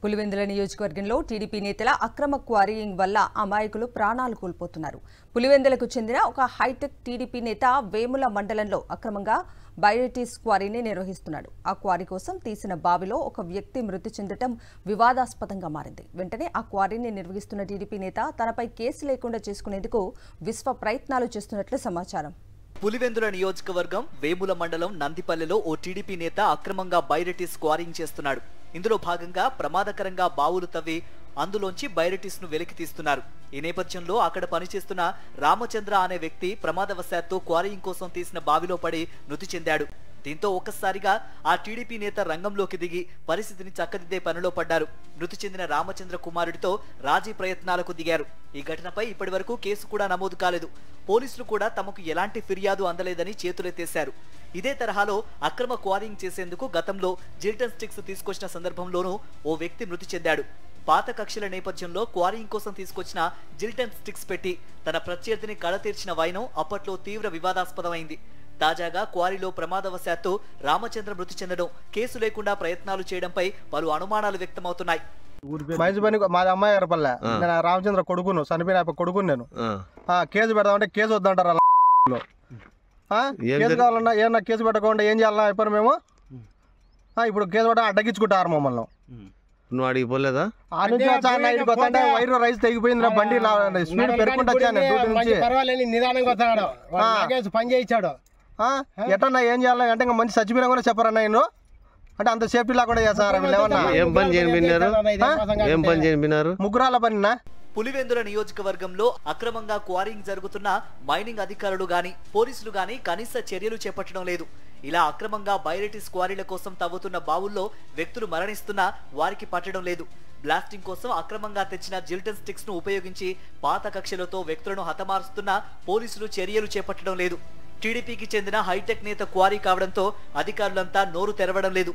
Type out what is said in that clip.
పులివెందుల నియోజకవర్గంలో టీడీపీ నేతల అక్రమ క్వారీయింగ్ వల్ల అమాయకులు ప్రాణాలు కోల్పోతున్నారు. పులివెందులకు చెందిన ఒక హైటెక్ టీడీపీ నేత వేముల మండలంలో అక్రమంగా బయోటిస్ క్వారీని నిర్వహిస్తున్నాడు. ఆ క్వారీ కోసం తీసిన బావిలో ఒక వ్యక్తి మృతి చెందడం వివాదాస్పదంగా మారింది. వెంటనే ఆ క్వారీని నిర్వహిస్తున్న టీడీపీ నేత తనపై కేసు లేకుండా చేసుకునేందుకు విశ్వ ప్రయత్నాలు చేస్తున్నట్లు సమాచారం. పులివెందుల నియోజకవర్గం వేముల మండలం నందిపల్లెలో ఓ టీడీపీ నేత అక్రమంగా బయోటిస్ క్వారింగ్ చేస్తున్నాడు. ఇందులో భాగంగా ప్రమాదకరంగా బావులు తవ్వి అందులోంచి బయోటిస్ ను వెలికి తీస్తున్నారు. ఈ నేపథ్యంలో అక్కడ పనిచేస్తున్న రామచంద్ర అనే వ్యక్తి ప్రమాదవశాత్తు క్వారింగ్ కోసం తీసిన బావిలో పడి మృతి చెందాడు. దీంతో ఒక్కసారిగా ఆ టీడీపీ నేత రంగంలోకి దిగి పరిస్థితిని చక్కదిద్దే పనిలో పడ్డారు. మృతి చెందిన రామచంద్ర కుమారుడితో రాజీ ప్రయత్నాలకు దిగారు. ఈ ఘటనపై ఇప్పటివరకు కేసు కూడా నమోదు కాలేదు. పోలీసులు కూడా తమకు ఎలాంటి ఫిర్యాదు అందలేదని చేతులెత్తేశారు. ఇదే తరహాలో అక్రమ క్వారింగ్ చేసేందుకు గతంలో జిల్టన్ స్టిక్స్ తీసుకొచ్చిన సందర్భంలోనూ ఓ వ్యక్తి మృతి చెందాడు. పాత కక్షల నేపథ్యంలో క్వారింగ్ కోసం తీసుకొచ్చిన జిల్టన్ స్టిక్స్ పెట్టి తన ప్రత్యర్థిని కడతీర్చిన వైనం అప్పట్లో తీవ్ర వివాదాస్పదమైంది. తాజాగా క్వారీలో ప్రమాదవశాత్తు రామచంద్ర మృతి చెందడం, కేసు లేకుండా ప్రయత్నాలు చేయడంపై పలు అనుమానాలు వ్యక్తమవుతున్నాయి. మాది అమ్మాయి గారిపల్లె, నేను రామచంద్ర కొడుకును, చనిపోయిన కొడుకును. నేను కేసు పెడదామంటే కేసు వద్దంటారు. కేసు కావాలన్నా ఏమన్నా కేసు పెట్టకుండా ఏం చేయాలన్నా అయిపోయి మేము ఇప్పుడు కేసు పెట్ట అడ్డగించుకుంటారు మమ్మల్ని. నువ్వు అడిగి పోలేదా? ఆ నుంచి వచ్చా వైర్ రైస్ తెగిపోయింది, బండి స్పీడ్ పెరుగుకుంటూ వచ్చాను. నిదానంగా వస్తాడు, పని చేయించాడు. ఎట్టన్నా ఏం చేయాలి అంటే ఇంకా మంచి చచ్చిపోయినా కూడా చెప్పారన్నా నేను అంటే అంత సేఫ్టీ లేకుండా చేస్తారా వీళ్ళు? ఏమన్నా ఏం పని చేయబినారు? ముగ్గురాల పనినా? పులివెందుల నియోజకవర్గంలో అక్రమంగా క్వారింగ్ జరుగుతున్న మైనింగ్ అధికారులు గాని పోలీసులు గాని కనీస చర్యలు చేపట్టడం లేదు. ఇలా అక్రమంగా బయోటిస్ క్వారీల కోసం తవ్వుతున్న బావుల్లో వ్యక్తులు మరణిస్తున్నా వారికి పట్టడం లేదు. బ్లాస్టింగ్ కోసం అక్రమంగా తెచ్చిన జిల్టన్ స్టిక్స్ ను ఉపయోగించి పాత కక్షలతో వ్యక్తులను హతమారుస్తున్నా పోలీసులు చర్యలు చేపట్టడం లేదు. టీడీపీకి చెందిన హైటెక్ నేత క్వారీ కావడంతో అధికారులంతా నోరు తెరవడం లేదు.